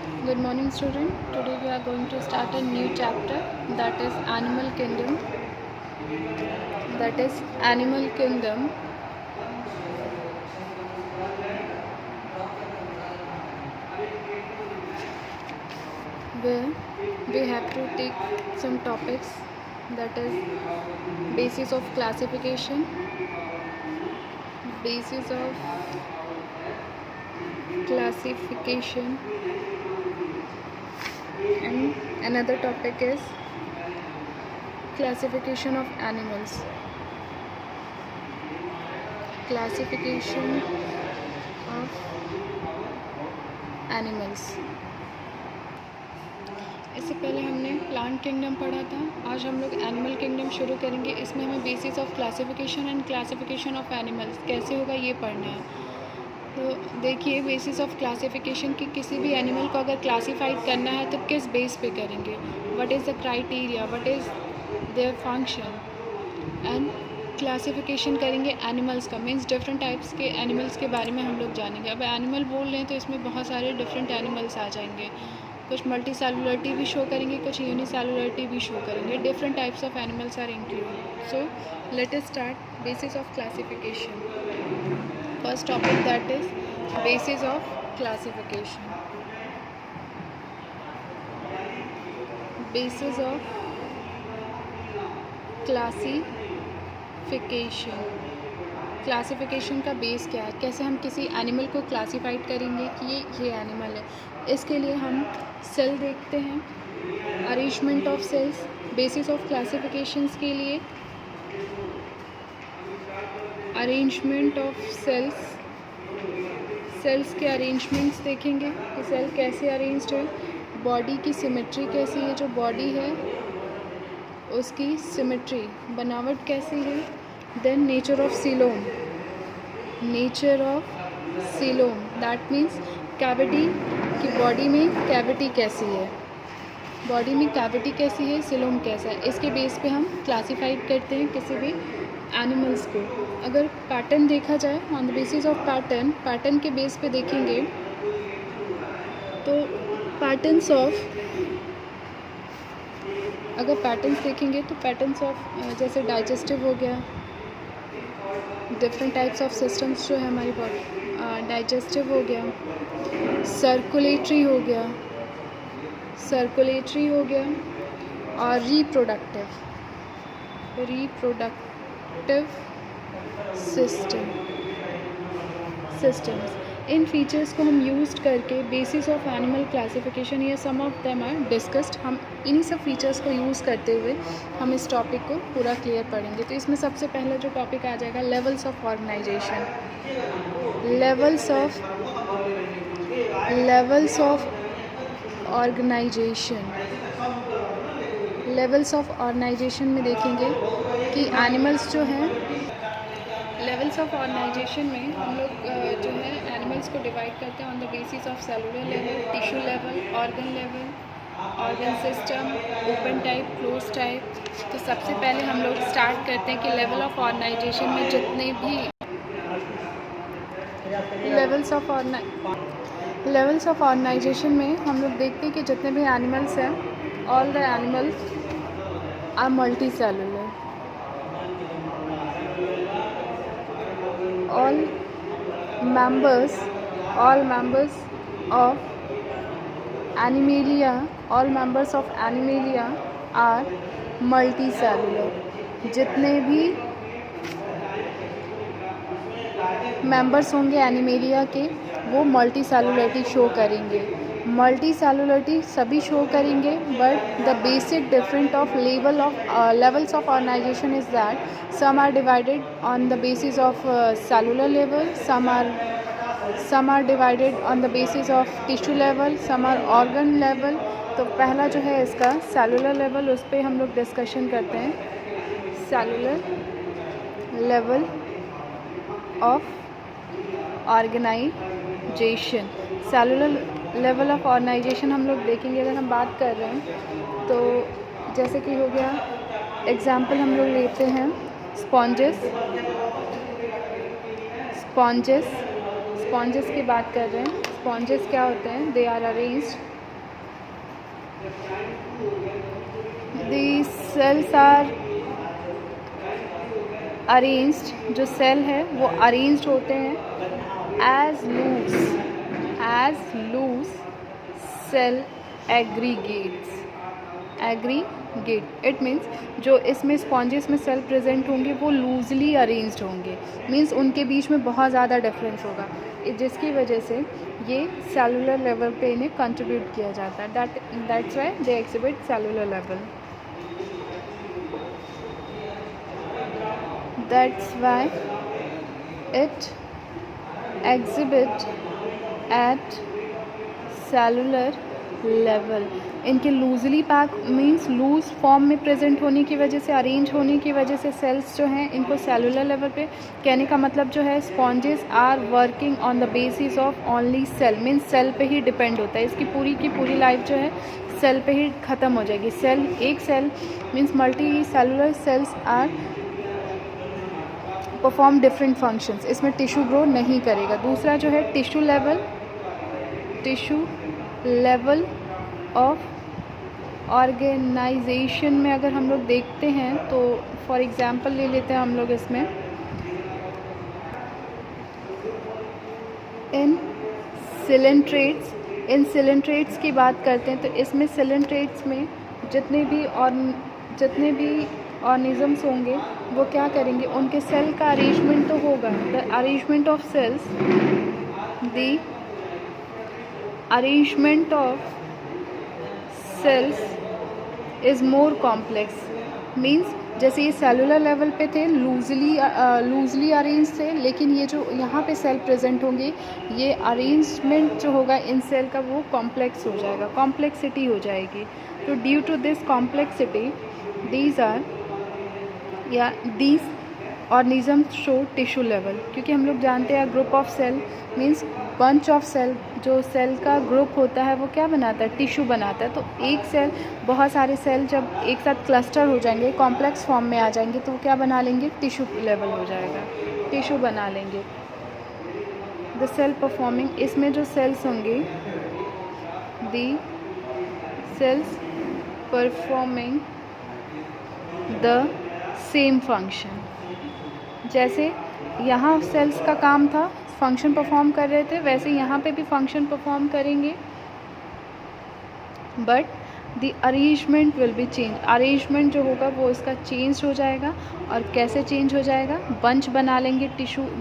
Good morning, student. Today we are going to start a new chapter, that is Animal Kingdom. Where we have to take some topics, that is basis of classification, and another topic is classification of animals. इससे पहले हमने plant kingdom पढ़ा था। आज हम लोग animal kingdom शुरू करेंगे। इसमें हमें basis of classification and classification of animals कैसे होगा ये पढ़ना है। तो देखिए, बेसिस ऑफ क्लासिफिकेशन कि किसी भी एनिमल को अगर क्लासिफाइड करना है तो किस बेस पे करेंगे, what is the criteria, what is their function, and classification करेंगे एनिमल्स का, मीन्स डिफरेंट टाइप्स के एनिमल्स के बारे में हम लोग जानेंगे। अब एनिमल बोल रहे हैं तो इसमें बहुत सारे डिफरेंट एनिमल्स आ जाएंगे। कुछ मल्टी सेलुलरिटी भी शो करेंगे, कुछ यूनिसेलुलरिटी भी शो करेंगे। Different types of animals are included. So let us start basis of classification. First topic, that is basis of classification. Basis of classification का बेस क्या है, कैसे हम किसी एनिमल को क्लासिफाइड करेंगे कि ये एनिमल है। इसके लिए हम सेल देखते हैं, arrangement of cells. Basis of classifications के लिए अरेंजमेंट ऑफ सेल्स के अरेंजमेंट्स देखेंगे कि सेल कैसे अरेंज्ड है। बॉडी की सिमेट्री कैसी है, जो बॉडी है उसकी सिमेट्री, बनावट कैसी है। Then nature of coelom, that means cavity कि बॉडी में कैविटी कैसी है, सिलोम कैसा है। इसके बेस पे हम क्लासिफाइड करते हैं किसी भी एनिमल्स को। अगर पैटर्न देखा जाए, on the basis of pattern के बेस पे देखेंगे तो पैटर्न्स देखेंगे तो पैटर्न्स ऑफ जैसे डाइजेस्टिव हो गया, डिफरेंट टाइप्स ऑफ सिस्टम्स जो है हमारी बॉडी, डाइजेस्टिव हो गया, सर्कुलेटरी हो गया और रिप्रोडक्टिव सिस्टम्स। इन फीचर्स को हम यूज़ करके बेसिस ऑफ एनिमल क्लासिफिकेशन, ये सम ऑफ देम आर डिस्कस्ड। हम इन्हीं सब फीचर्स को यूज़ करते हुए हम इस टॉपिक को पूरा क्लियर पढ़ेंगे। तो इसमें सबसे पहला जो टॉपिक आ जाएगा, levels of organisation. Levels of organisation में देखेंगे कि एनिमल्स जो हैं, लेवल्स ऑफ ऑर्गेनाइजेशन में हम लोग जो है एनिमल्स को डिवाइड करते हैं on the basis of cellular level, tissue level, organ system, open type, close type. तो सबसे पहले हम लोग स्टार्ट करते हैं कि लेवल ऑफ ऑर्गेनाइजेशन में जितने भी लेवल्स ऑफ ऑर्गेनाइजेशन में हम लोग देखते हैं कि जितने भी एनिमल्स हैं, all the animals are multicellular. all members of Animalia are multicellular। जितने भी मेंबर्स होंगे एनिमेलिया के, वो मल्टी सेलुलरिटी शो करेंगे। मल्टी सभी शो करेंगे, but the basic different of levels of organisation is that some are divided on the basis of cellular level, some are divided on the basis of tissue level, some are organ level। तो पहला जो है इसका cellular level, उस पर हम लोग discussion करते हैं। सेलुलर लेवल ऑफ ऑर्गेनाइजेशन, हम लोग देखेंगे। अगर हम बात कर रहे हैं तो जैसे कि हो गया, एग्जाम्पल हम लोग लेते हैं स्पॉन्जेस की बात कर रहे हैं। स्पॉन्जेस क्या होते हैं, they are arranged, the cells are arranged, जो सेल है वो अरेंज्ड होते हैं as loose cell aggregates, aggregate it means जो इसमें स्पॉन्जेस में सेल प्रेजेंट होंगे वो लूजली अरेंज्ड होंगे, मीन्स उनके बीच में बहुत ज़्यादा डिफरेंस होगा, जिसकी वजह से ये सेलुलर लेवल पे इन्हें कंट्रीब्यूट किया जाता है, that's why they exhibit cellular level, that's why it exhibit at cellular level. इनके loosely pack means loose form में प्रेजेंट होने की वजह से, अरेंज होने की वजह से सेल्स जो हैं इनको सेलुलर लेवल पे, कहने का मतलब जो है sponges are working on the basis of only cell, means cell पे ही डिपेंड होता है, इसकी पूरी की पूरी लाइफ जो है सेल पे ही ख़त्म हो जाएगी। सेल, एक cell means multicellular cells are perform different functions, इसमें टिश्यू ग्रो नहीं करेगा। दूसरा जो है टिश्यू लेवल ऑफ ऑर्गेनाइजेशन में अगर हम लोग देखते हैं तो फॉर एग्जांपल ले लेते हैं हम लोग इसमें इन सिलेंट्रेट्स की बात करते हैं, तो इसमें सिलेंट्रेट्स में जितने भी ऑर्गेनिजम्स होंगे वो क्या करेंगे, उनके सेल का अरेंजमेंट तो होगा, the arrangement of cells, the arrangement of cells is more complex, means जैसे ये सेलुलर लेवल पे थे लूजली अरेंज थे, लेकिन ये जो यहाँ पे सेल प्रेजेंट होंगे ये अरेंजमेंट जो होगा इन सेल का वो कॉम्प्लेक्स हो जाएगा, कॉम्प्लेक्सिटी हो जाएगी। तो due to this complexity these organisms show tissue level, क्योंकि हम लोग जानते हैं group of cell means bunch of cell, जो सेल का ग्रुप होता है वो क्या बनाता है, टिश्यू बनाता है। तो एक सेल, बहुत सारे सेल जब एक साथ क्लस्टर हो जाएंगे, कॉम्प्लेक्स फॉर्म में आ जाएंगे, तो वो क्या बना लेंगे, टिश्यू लेवल हो जाएगा, टिश्यू बना लेंगे। द सेल परफॉर्मिंग, इसमें जो सेल्स होंगे, the cells performing the same function, जैसे यहाँ सेल्स का काम था, फंक्शन परफॉर्म कर रहे थे, वैसे यहाँ पे भी फंक्शन परफॉर्म करेंगे, but the arrangement will be change, arrangement जो होगा वो इसका चेंज हो जाएगा। और कैसे चेंज हो जाएगा, बंच बना लेंगे,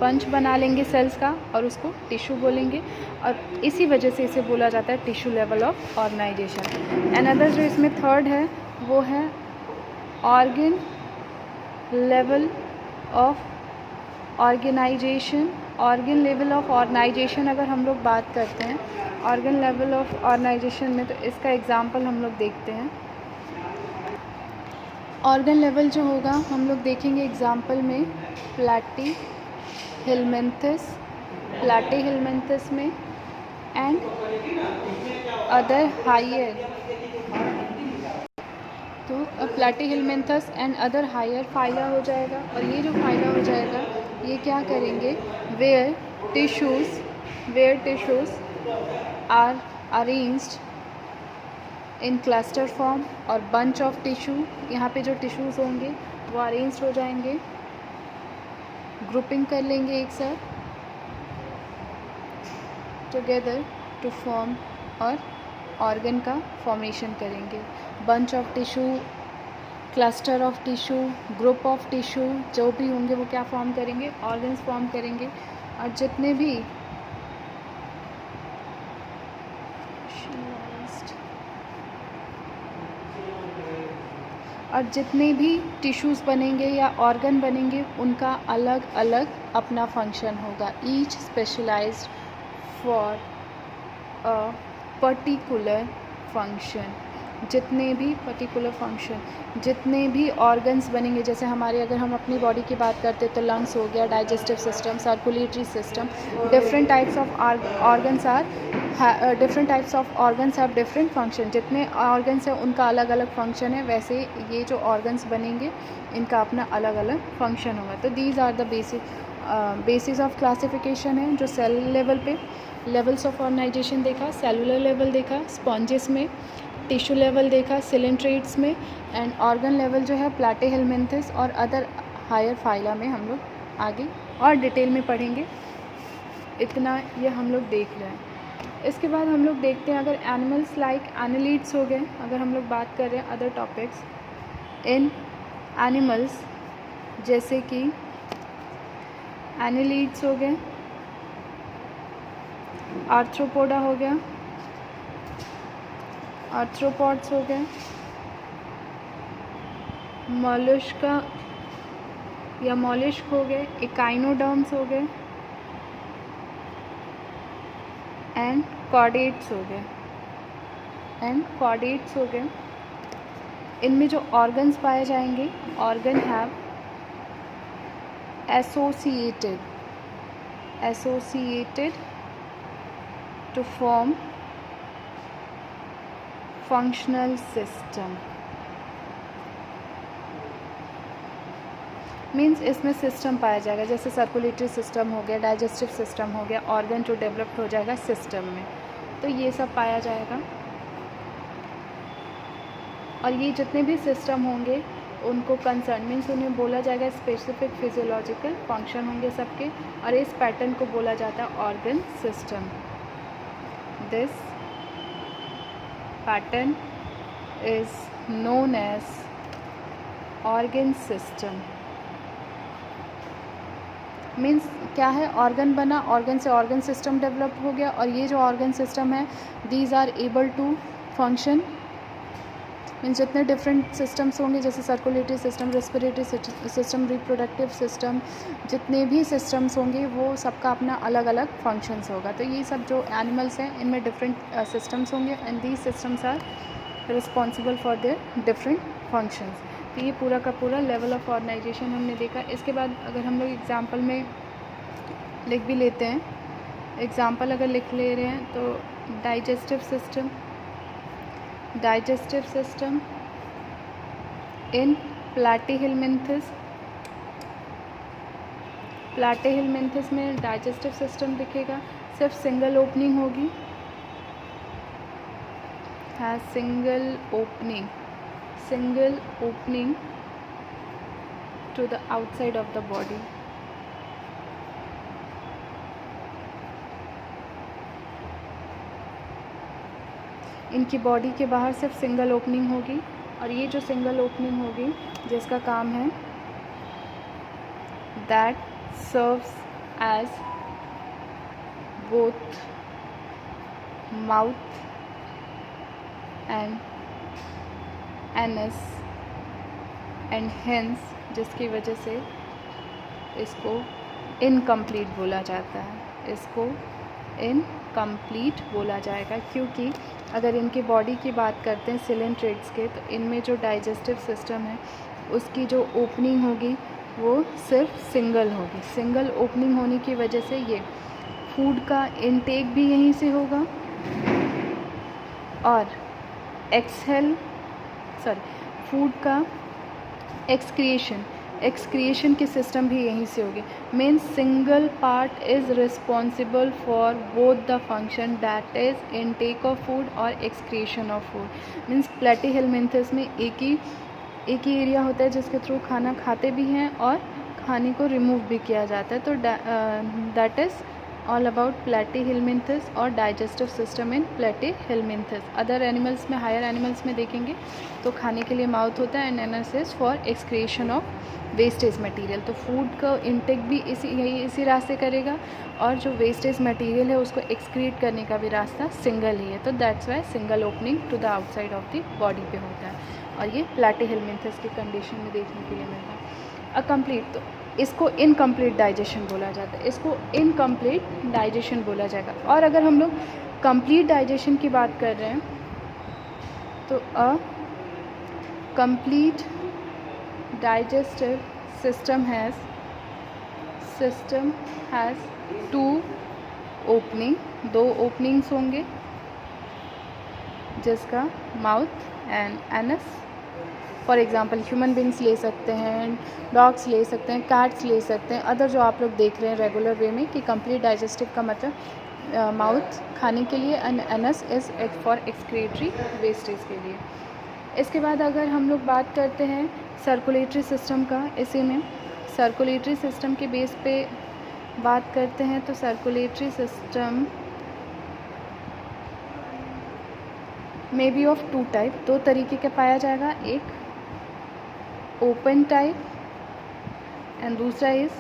बंच बना लेंगे सेल्स का और उसको टिश्यू बोलेंगे, और इसी वजह से इसे बोला जाता है tissue level of organisation. Another जो इसमें थर्ड है वो है organ level of organisation. Organ level of organisation अगर हम लोग बात करते हैं ऑर्गन लेवल ऑफ ऑर्गेनाइजेशन में, तो इसका एग्जांपल हम लोग देखते हैं। ऑर्गन लेवल जो होगा हम लोग देखेंगे एग्जांपल में प्लैटीहेलमिन्थस में एंड अदर हायर, तो प्लैटीहेलमिन्थस एंड अदर हायर फाइला हो जाएगा। और ये जो फाइला हो जाएगा ये क्या करेंगे, where tissues are arranged in cluster form और बंच ऑफ टिश्यू, यहाँ पे जो टिश्यूज़ होंगे वो अरेंज्ड हो जाएंगे, ग्रुपिंग कर लेंगे एक साथ टुगेदर टू फॉर्म और ऑर्गन का फॉर्मेशन करेंगे। Bunch of tissue, cluster of tissue, group of tissue जो भी होंगे वो क्या फॉर्म करेंगे, ऑर्गन्स फॉर्म करेंगे। और जितने भी टिश्यूज़ बनेंगे या ऑर्गन बनेंगे उनका अलग अलग अपना फंक्शन होगा, each specialised for a particular function. जितने भी ऑर्गन्स बनेंगे, जैसे हमारे अगर हम अपनी बॉडी की बात करते हैं तो लंग्स हो गया, digestive system, circulatory system, different types of organs have different function. जितने ऑर्गन्स हैं उनका अलग अलग फंक्शन है, वैसे ये जो ऑर्गन्स बनेंगे इनका अपना अलग अलग फंक्शन होगा। तो these are the basic basis of classification है जो सेल लेवल पे, लेवल्स ऑफ ऑर्गेनाइजेशन देखा, सेलुलर लेवल देखा स्पॉन्जेस में, टिश्यू लेवल देखा सिलेंट्रेट्स में, एंड ऑर्गन लेवल जो है प्लैटीहेलमिन्थस और अदर हायर फाइला में हम लोग आगे और डिटेल में पढ़ेंगे। इतना ये हम लोग देख रहे हैं। इसके बाद हम लोग देखते हैं अगर एनिमल्स लाइक एनालिड्स हो गए, अगर हम लोग बात कर रहे हैं अदर टॉपिक्स इन एनिमल्स, जैसे कि एनालिड्स हो गए, आर्थ्रोपोडा हो गया, आर्थ्रोपॉड्स हो गए, मोलस्का या मोलिस्क हो गए, इकाइनोडर्म्स हो गए, एंड कॉर्डेट्स हो गए, इनमें जो ऑर्गन्स पाए जाएंगे, organ have associated to form functional system. Means इसमें सिस्टम पाया जाएगा, जैसे सर्कुलेटरी सिस्टम हो गया, डाइजेस्टिव सिस्टम हो गया, ऑर्गन जो डेवलप्ड हो जाएगा सिस्टम में, तो ये सब पाया जाएगा। और ये जितने भी सिस्टम होंगे उनको कंसर्न मीन्स उन्हें बोला जाएगा स्पेसिफिक फिजियोलॉजिकल फंक्शन होंगे सबके, और इस पैटर्न को बोला जाता है organ system. This pattern is known as organ system. Means क्या है, ऑर्गन बना, ऑर्गन से ऑर्गन सिस्टम डेवलप हो गया, और ये जो ऑर्गन सिस्टम है these are able to function. Means जितने डिफरेंट सिस्टम्स होंगे, जैसे circulatory system, respiratory system, reproductive system, जितने भी सिस्टम्स होंगे वो सबका अपना अलग अलग फंक्शंस होगा। तो ये सब जो एनिमल्स हैं इनमें डिफरेंट सिस्टम्स होंगे, and these systems are responsible for their different functions. तो ये पूरा का पूरा लेवल ऑफ ऑर्गेनाइजेशन हमने देखा। इसके बाद अगर हम लोग एग्जाम्पल में लिख भी लेते हैं, एग्जाम्पल अगर लिख ले रहे हैं तो डाइजेस्टिव सिस्टम इन प्लैटीहेलमिन्थस में डाइजेस्टिव सिस्टम दिखेगा, सिर्फ सिंगल ओपनिंग होगी, है single opening to the outside of the body। इनकी बॉडी के बाहर सिर्फ सिंगल ओपनिंग होगी, और ये जो सिंगल ओपनिंग होगी जिसका काम है that serves as both mouth and anus and hence, जिसकी वजह से इसको इनकम्प्लीट बोला जाता है, इसको इनकम्प्लीट बोला जाएगा। क्योंकि अगर इनकी बॉडी की बात करते हैं सिलेंट्रेट्स के, तो इनमें जो डाइजेस्टिव सिस्टम है उसकी जो ओपनिंग होगी वो सिर्फ सिंगल होगी। सिंगल ओपनिंग होने की वजह से ये फूड का इनटेक भी यहीं से होगा, और फूड का एक्सक्रिएशन की सिस्टम भी यहीं से होगी। Men single part is responsible for both the function, that is intake of food और एक्सक्रिएशन ऑफ फूड। मीन्स प्लैटीहेलमिन्थस में एक ही एरिया होता है जिसके थ्रू खाना खाते भी हैं और खाने को रिमूव भी किया जाता है। तो that is all about platyhelminthes और digestive system in platyhelminthes. Other animals में, हायर एनिमल्स में देखेंगे तो खाने के लिए माउथ होता है, and anus is for excretion of wastage material. तो फूड का इनटेक भी इसी रास्ते करेगा, और जो वेस्टेज मटेरियल है उसको एक्सक्रीट करने का भी रास्ता सिंगल ही है। तो that's why single opening to the outside of the body पे होता है, और ये प्लैटीहेलमिन्थस की कंडीशन में देखने के लिए मिलता है। अकम्प्लीट, तो इसको इनकम्प्लीट डाइजेशन बोला जाता है, इसको इनकम्प्लीट डाइजेशन बोला जाएगा। और अगर हम लोग कंप्लीट डाइजेशन की बात कर रहे हैं तो a complete digestive system has two opening, 2 openings होंगे, जिसका mouth and anus for example human beings ले सकते हैं, डॉग्स ले सकते हैं, कैट्स ले सकते हैं, अदर जो आप लोग देख रहे हैं रेगुलर वे में कि कंप्लीट डाइजेस्टिव का मतलब माउथ खाने के लिए and anus is for excretory wastage के लिए। इसके बाद अगर हम लोग बात करते हैं सर्कुलेटरी सिस्टम का, इसी में सर्कुलेटरी सिस्टम के बेस पे बात करते हैं तो circulatory system may be of two type, दो तरीके का पाया जाएगा, एक ओपन टाइप एंड दूसरा is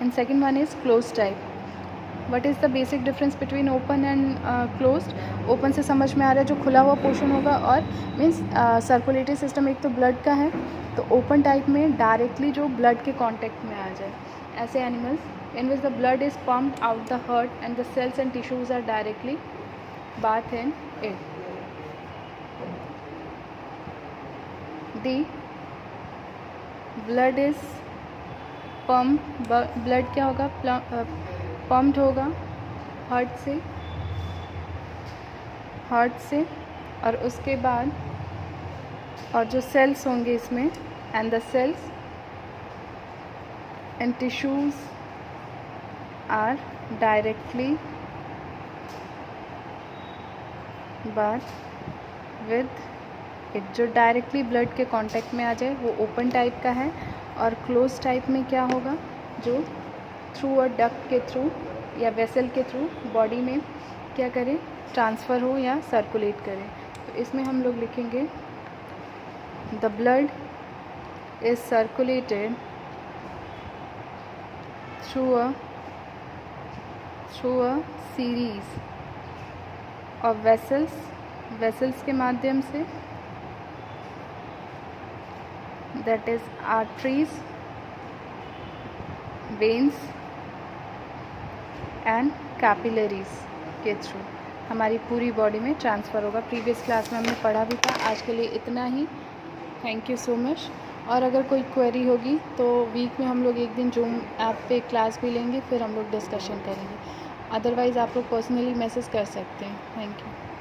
and second one is close type. What is the basic difference between open and closed? Open से समझ में आ रहा है जो खुला हुआ पोर्शन होगा, और मीन्स सर्कुलेटरी सिस्टम एक तो ब्लड का है, तो ओपन टाइप में डायरेक्टली जो ब्लड के कांटेक्ट में आ जाए, ऐसे animals in which the blood is pumped out the heart and the cells and tissues are directly bath in it. The blood is pump, blood क्या होगा, पम्प्ड होगा हार्ट से, और उसके बाद और जो सेल्स होंगे इसमें and the cells and tissues are directly bath with it. जो डायरेक्टली ब्लड के कांटेक्ट में आ जाए वो ओपन टाइप का है, और क्लोज टाइप में क्या होगा, जो थ्रू अ डक्ट के थ्रू या वेसल के थ्रू बॉडी में क्या करे, ट्रांसफ़र हो या सर्कुलेट करे। तो इसमें हम लोग लिखेंगे the blood is circulated through a series और वेसल्स के माध्यम से, that is arteries, veins and capillaries के थ्रू हमारी पूरी बॉडी में ट्रांसफ़र होगा। प्रीवियस क्लास में हमने पढ़ा भी था। आज के लिए इतना ही, थैंक यू सो मच। और अगर कोई क्वेरी होगी तो वीक में हम लोग एक दिन जूम ऐप पे क्लास भी लेंगे, फिर हम लोग डिस्कशन करेंगे। अदरवाइज़ आप लोग पर्सनली मैसेज कर सकते हैं। Thank you.